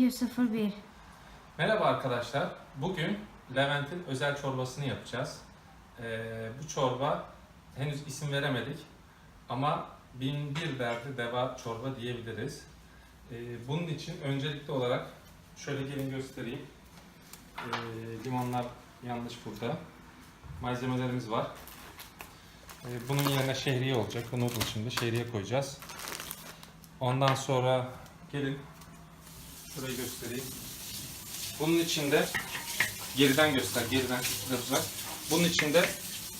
1201. Merhaba arkadaşlar. Bugün Levent'in özel çorbasını yapacağız. Bu çorba henüz isim veremedik ama bin bir derdi deva çorba diyebiliriz. Bunun için öncelikli olarak şöyle gelin göstereyim. Limonlar yanlış burada. Malzemelerimiz var. Bunun yerine şehriye olacak. Bu noodle şimdi şehriye koyacağız. Ondan sonra gelin şurayı göstereyim. Bunun içinde geriden geriden uzak. Bunun içinde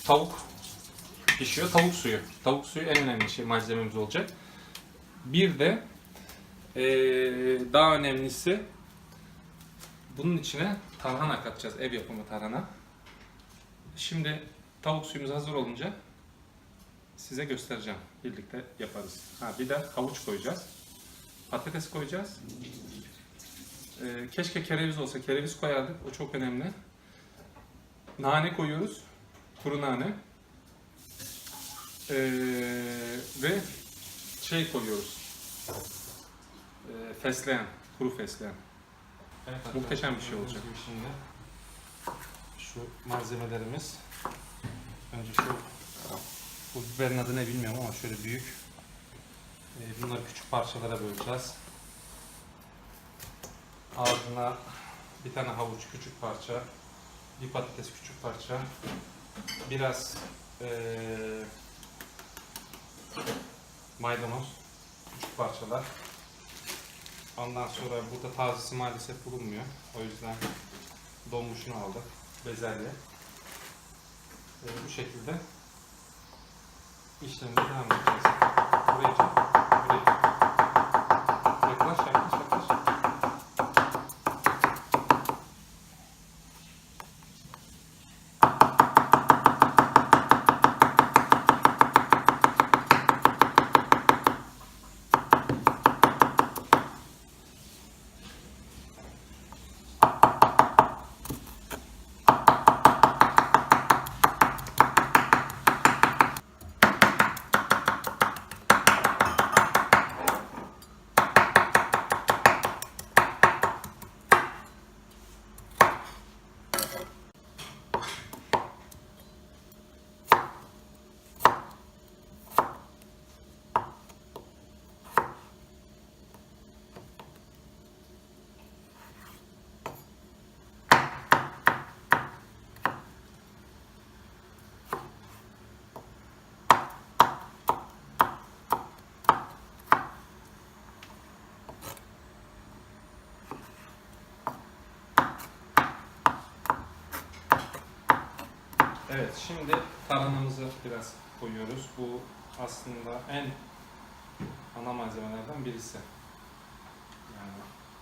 tavuk pişiyor. Tavuk suyu. Tavuk suyu en önemli malzememiz olacak. Bir de daha önemlisi bunun içine tarhana katacağız. Ev yapımı tarhana. Şimdi tavuk suyumuz hazır olunca size göstereceğim. Birlikte yaparız. Bir de havuç koyacağız. Patates koyacağız. Keşke kereviz olsa. Kereviz koyardık. O çok önemli. Nane koyuyoruz. Kuru nane. Ve koyuyoruz. Fesleğen. Kuru fesleğen. Evet, muhteşem bir şey olacak. Şimdi şu malzemelerimiz. Önce bu biberin adı ne bilmiyorum ama şöyle büyük. Bunları küçük parçalara böleceğiz. Ardına bir tane havuç küçük parça, bir patates küçük parça, biraz maydanoz küçük parçalar. Ondan sonra burada tazesi maalesef bulunmuyor. O yüzden donmuşunu aldık. Bezelye. Bu şekilde işlemine devam edeceğiz. Buraya çek. Buraya çek. Yaklaş. Evet, şimdi tarhanamızı biraz koyuyoruz. Bu aslında en ana malzemelerden birisi. Yani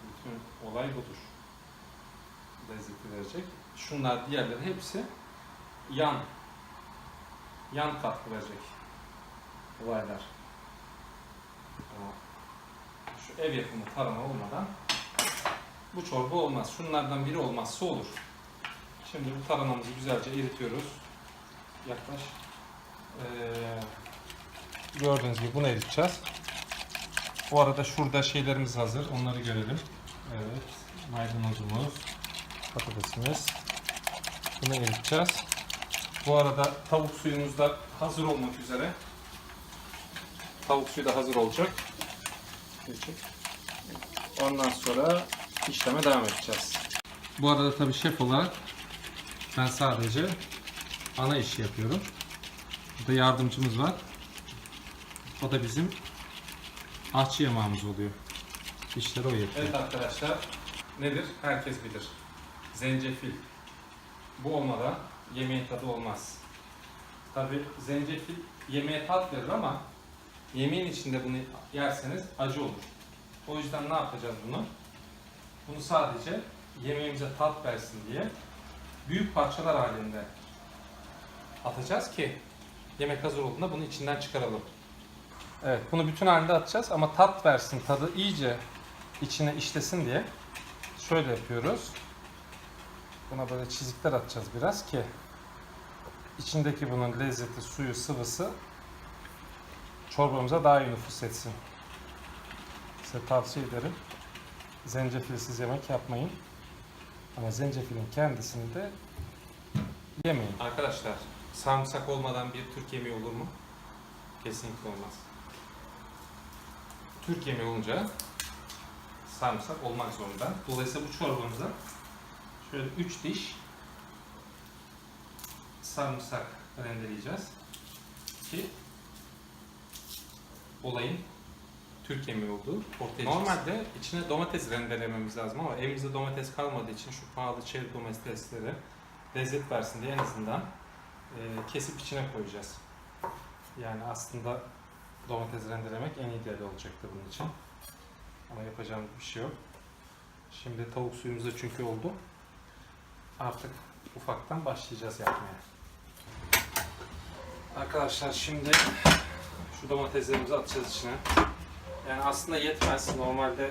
bütün olay budur. Lezzeti verecek. Şunlar diğerleri hepsi yan katkı verecek olaylar. Ama şu ev yapımı tarhana olmadan bu çorba olmaz. Şunlardan biri olmazsa olur. Şimdi bu tarhanamızı güzelce eritiyoruz. Yaklaş. Gördüğünüz gibi bunu eriteceğiz. Bu arada şurada şeylerimiz hazır. Onları görelim. Evet. Maydanozumuz, patatesimiz. Bunu eriteceğiz. Bu arada tavuk suyumuz da hazır olmak üzere. Tavuk suyu da hazır olacak. Ondan sonra işleme devam edeceğiz. Bu arada tabii şef olarak ben sadece ana işi yapıyorum. Burada yardımcımız var. O da bizim ahçı yamağımız oluyor. İşleri o yapıyor. Evet arkadaşlar, nedir? Herkes bilir. Zencefil. Bu olmadan yemeğin tadı olmaz. Tabii zencefil yemeğe tat verir ama yemeğin içinde bunu yerseniz acı olur. O yüzden ne yapacağız bunu? Bunu sadece yemeğimize tat versin diye büyük parçalar halinde atacağız ki yemek hazır olduğunda bunu içinden çıkaralım. Evet, bunu bütün halinde atacağız ama tat versin, tadı iyice içine işlesin diye şöyle yapıyoruz. Buna böyle çizikler atacağız biraz ki içindeki bunun lezzeti, suyu, sıvısı çorbamıza daha iyi nüfuz etsin. Size tavsiye ederim. zencefilsiz yemek yapmayın. Ama zencefilin kendisini de yemeyin. Arkadaşlar, sarımsak olmadan bir Türk yemeği olur mu? Kesinlikle olmaz. Türk yemeği olunca sarımsak olmak zorunda. Dolayısıyla bu çorbamıza şöyle 3 diş sarımsak rendeleyeceğiz ki olayın Türk yemeği olduğu ortaya çıksın. Normalde içine domates rendelememiz lazım ama evimizde domates kalmadığı için şu pahalı çeri domatesleri lezzet versin diye en azından kesip içine koyacağız. Yani aslında domates rendelemek en ideal olacaktı bunun için. Ama yapacağımız bir şey yok. Şimdi tavuk suyumuz da çünkü oldu. Artık ufaktan başlayacağız yapmaya. Arkadaşlar şimdi şu domateslerimizi atacağız içine. Yani aslında yetmez. Normalde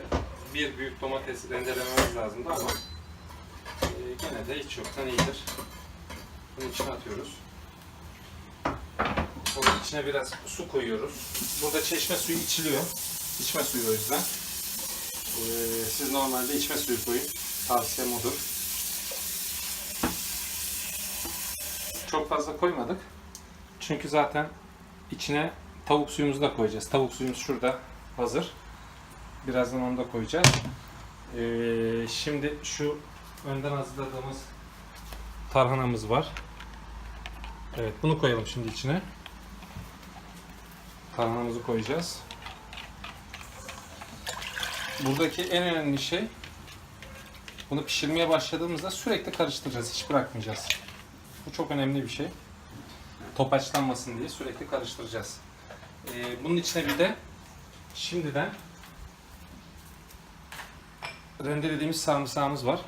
bir büyük domates rendelememiz lazımdı ama gene de hiç yoktan iyidir. Bunun içine atıyoruz. Onun içine biraz su koyuyoruz. Burada çeşme suyu içiliyor. İçme suyu o yüzden. Siz normalde içme suyu koyun. Tavsiyem odur. Çok fazla koymadık. Çünkü zaten içine tavuk suyumuzu da koyacağız. Tavuk suyumuz şurada hazır. Birazdan onu da koyacağız. Şimdi şu önden hazırladığımız tarhanamız var. Evet, bunu koyalım şimdi içine. Tarhanamızı koyacağız. Buradaki en önemli şey, bunu pişirmeye başladığımızda sürekli karıştıracağız, hiç bırakmayacağız. Bu çok önemli bir şey. Topaçlanmasın diye sürekli karıştıracağız. Bunun içine bir de şimdiden rendelediğimiz sarımsağımız var.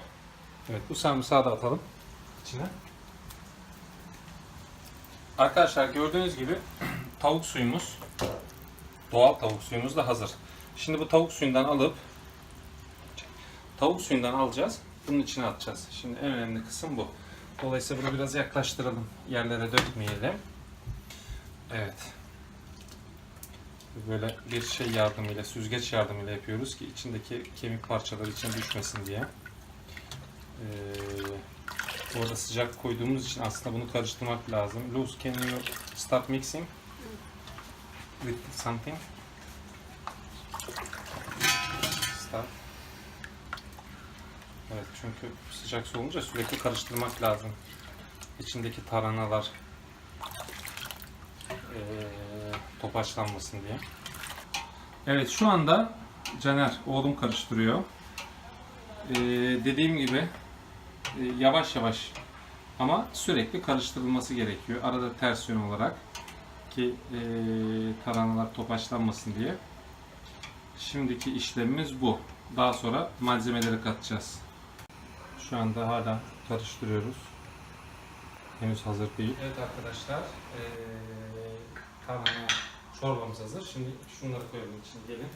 Evet, bu sarımsağı da atalım içine. Arkadaşlar gördüğünüz gibi tavuk suyumuz, doğal tavuk suyumuz da hazır. Şimdi bu tavuk suyundan alacağız. Bunun içine atacağız. Şimdi en önemli kısım bu. Dolayısıyla bunu biraz yaklaştıralım. Yerlere dökmeyelim. Evet. Böyle bir şey yardımıyla, süzgeç yardımıyla yapıyoruz ki içindeki kemik parçaları içine düşmesin diye. Orada sıcak koyduğumuz için aslında bunu karıştırmak lazım. Luz, can you start mixing with something? Start. Evet, çünkü sıcak su olunca sürekli karıştırmak lazım. İçindeki tarhanalar topaçlanmasın diye. Evet, şu anda Caner, oğlum karıştırıyor. Dediğim gibi yavaş yavaş ama sürekli karıştırılması gerekiyor. Arada ters yön olarak ki tarhanalar topaçlanmasın diye. Şimdiki işlemimiz bu. Daha sonra malzemeleri katacağız. Şu anda hala karıştırıyoruz. Henüz hazır değil. Evet arkadaşlar, tarhana çorbamız hazır. Şimdi şunları koyalım içine, gelin.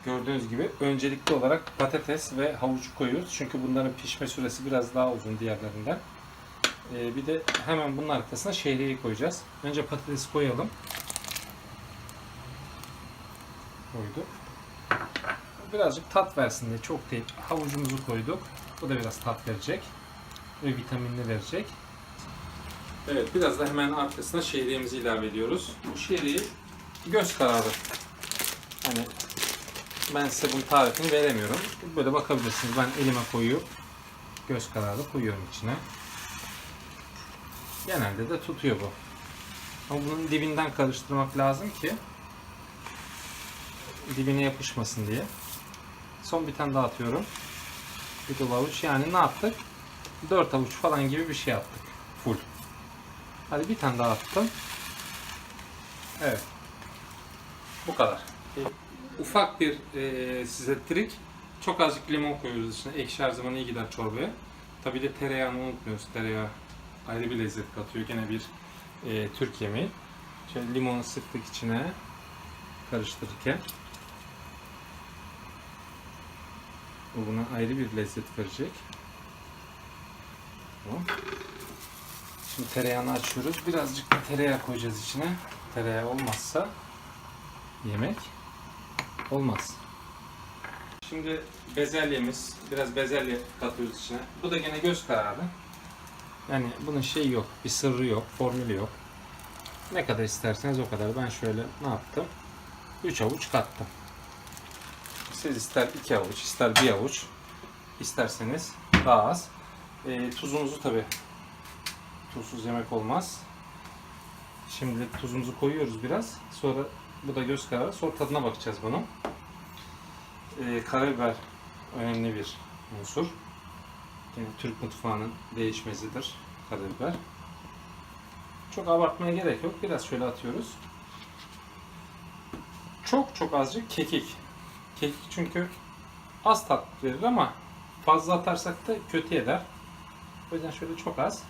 Gördüğünüz gibi öncelikli olarak patates ve havucu koyuyoruz. Çünkü bunların pişme süresi biraz daha uzun diğerlerinden. Bir de hemen bunun arkasına şehriyeyi koyacağız. Önce patatesi koyalım. Koyduk. Birazcık tat versin diye, çok değil. Havucumuzu koyduk. Bu da biraz tat verecek ve vitaminli verecek. Evet, biraz da hemen arkasına şehriyemizi ilave ediyoruz. Bu şehriyi göz kararı. Hani ben size bunun tarifini veremiyorum. Böyle bakabilirsiniz. Ben elime koyup göz kararı koyuyorum içine. Genelde de tutuyor bu. Ama bunun dibinden karıştırmak lazım ki dibine yapışmasın diye. Son bir tane daha atıyorum. Bir dolu avuç. Yani ne yaptık? 4 avuç falan gibi bir şey yaptık. Full. Hadi bir tane daha attım. Evet. Bu kadar. Ufak bir size trik. Çok azıcık limon koyuyoruz içine. Ekşi her zaman iyi gider çorbaya. Tabii de tereyağını unutmuyoruz. Tereyağı ayrı bir lezzet katıyor. Gene bir Türk yemeği. Şöyle limonu sıktık içine karıştırırken. Bu buna ayrı bir lezzet verecek. Tamam. Şimdi tereyağını açıyoruz. Birazcık da tereyağı koyacağız içine. Tereyağı olmazsa yemek Olmaz. Şimdi bezelyemiz, biraz bezelye katıyoruz içine. Bu da gene göz kararı. Yani bunun şeyi yok, bir sırrı yok, formülü yok. Ne kadar isterseniz o kadar. Ben şöyle ne yaptım? 3 avuç kattım. Siz ister 2 avuç, ister 1 avuç, isterseniz daha az. Tuzumuzu tabi, tuzsuz yemek olmaz. Şimdi tuzumuzu koyuyoruz biraz. Sonra bu da göz kararı. Sonra tadına bakacağız bunun. Karabiber önemli bir unsur. Yani Türk mutfağının değişmezidir karabiber. Çok abartmaya gerek yok. Biraz şöyle atıyoruz. Çok azıcık kekik. Kekik çünkü az tat verir ama fazla atarsak da kötü eder. O yüzden şöyle çok az.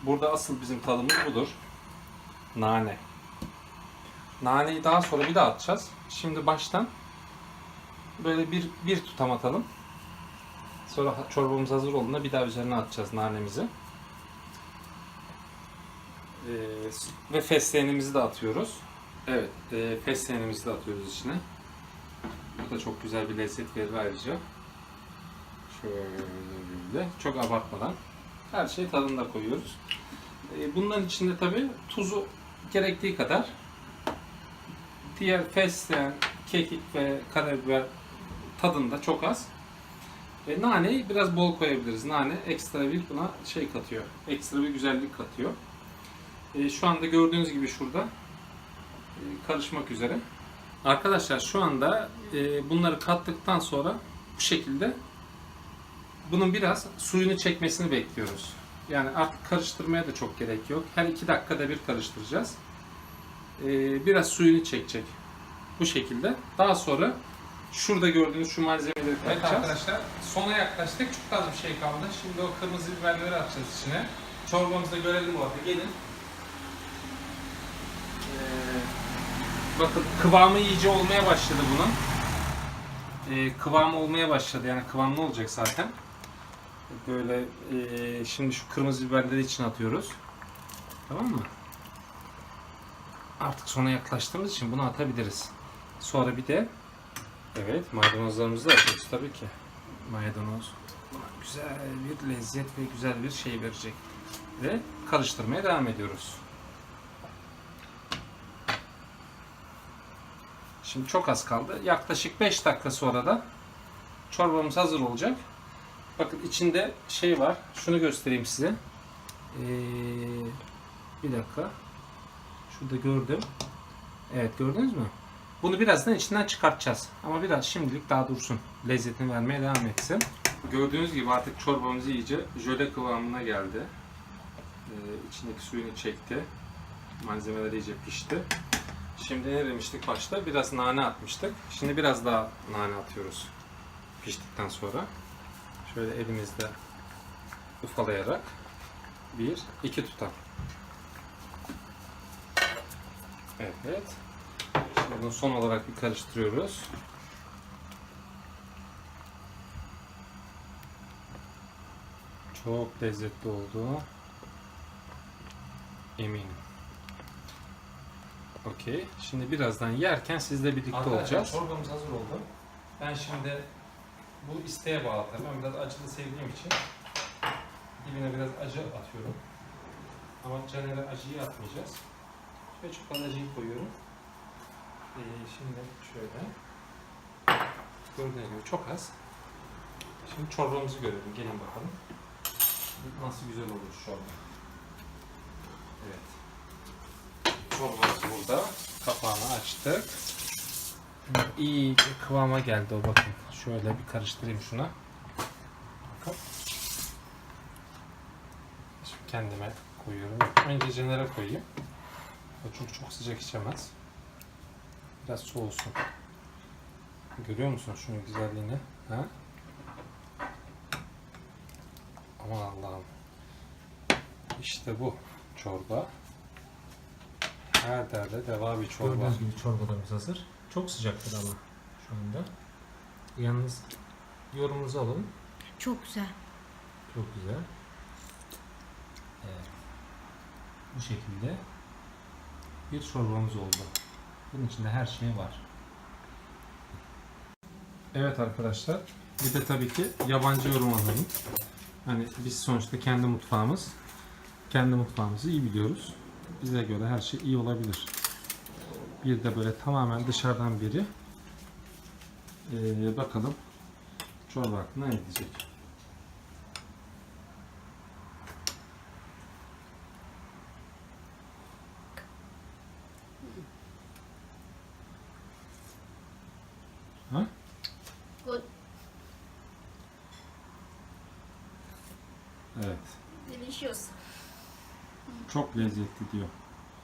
Burada asıl bizim tadımız budur. Nane. Naneyi daha sonra bir daha atacağız. Şimdi baştan böyle bir tutam atalım. Sonra çorbamız hazır olduğunda bir daha üzerine atacağız nanemizi. Ve fesleğenimizi de atıyoruz. Evet, fesleğenimizi de atıyoruz içine. Bu da çok güzel bir lezzet verir ayrıca. Şöyle çok abartmadan her şeyi tadında koyuyoruz. Bunların içinde tabi tuzu gerektiği kadar. Diğer fesleğen, kekik ve karabiber tadında çok az. Naneyi biraz bol koyabiliriz. Nane ekstra bir buna şey katıyor. Ekstra bir güzellik katıyor. Şu anda gördüğünüz gibi şurada karışmak üzere. Arkadaşlar şu anda bunları kattıktan sonra bu şekilde bunun biraz suyunu çekmesini bekliyoruz. Yani artık karıştırmaya da çok gerek yok. Her 2 dakikada bir karıştıracağız. Biraz suyunu çekecek. Bu şekilde. Daha sonra şurada gördüğünüz şu malzemeleri katacağız. Evet arkadaşlar, sona yaklaştık. Çok az bir şey kaldı. Şimdi o kırmızı biberleri atacağız içine. Çorbamızı da görelim bu arada. Gelin. Bakın kıvamı iyice olmaya başladı bunun. Kıvamı olmaya başladı. Yani kıvamlı olacak zaten. Böyle şimdi şu kırmızı biberleri içine atıyoruz. Tamam mı? Artık sona yaklaştığımız için bunu atabiliriz. Sonra bir de evet maydanozlarımızı da atıyoruz tabii ki. Maydanoz buna güzel bir lezzet ve güzel bir şey verecek. Ve karıştırmaya devam ediyoruz. Şimdi çok az kaldı. Yaklaşık 5 dakika sonra da çorbamız hazır olacak. Bakın içinde şey var. Şunu göstereyim size. Bir dakika. Şurada gördüm. Evet gördünüz mü? Bunu birazdan içinden çıkartacağız. Ama biraz şimdilik daha dursun. Lezzetini vermeye devam etsin. Gördüğünüz gibi artık çorbamız iyice jöle kıvamına geldi. İçindeki suyunu çekti. Malzemeler iyice pişti. Şimdi ne demiştik başta? Biraz nane atmıştık. Şimdi biraz daha nane atıyoruz. Piştikten sonra. Şöyle elimizde ufalayarak 1-2 tutam. Evet. Şimdi bunu son olarak bir karıştırıyoruz. Çok lezzetli oldu. Eminim. Okey. Şimdi birazdan yerken sizle birlikte olacağız. Çorbamız hazır oldu. Ben şimdi bu isteğe bağlı tabii. Ben biraz acılı sevdiğim için dibine biraz acı atıyorum. Ama Caner'e acıyı atmayacağız. Şöyle çok az acıyı koyuyorum. Şimdi şöyle. Gördüğünüz gibi çok az. Şimdi çorbamızı görelim. Gelin bakalım. Nasıl güzel olur çorba. Evet. Çorbamız burada. Kapağını açtık. İyi kıvama geldi o bakın. Şöyle bir karıştırayım şuna. Bakın. Şimdi kendime koyuyorum. Önce Caner'e koyayım. O çünkü çok sıcak içemez. Biraz soğusun. Görüyor musun şunun güzelliğini? Ha? Aman Allah'ım. İşte bu çorba. Her derde deva bir çorba. Gördüğünüz gibi çorbalarımız hazır. Çok sıcaktır ama şu anda. Yalnız yorumunuzu alalım. Çok güzel. Çok güzel. Evet. Bu şekilde bir çorbamız oldu. Bunun içinde her şey var. Evet arkadaşlar, bir de tabii ki yabancı yorum alalım. Hani biz sonuçta kendi mutfağımızı iyi biliyoruz. Bize göre her şey iyi olabilir. Bir de böyle tamamen dışarıdan biri bakalım çorba hakkında ne diyecek. Ha? Good. Evet. Delicious. Çok lezzetli diyor.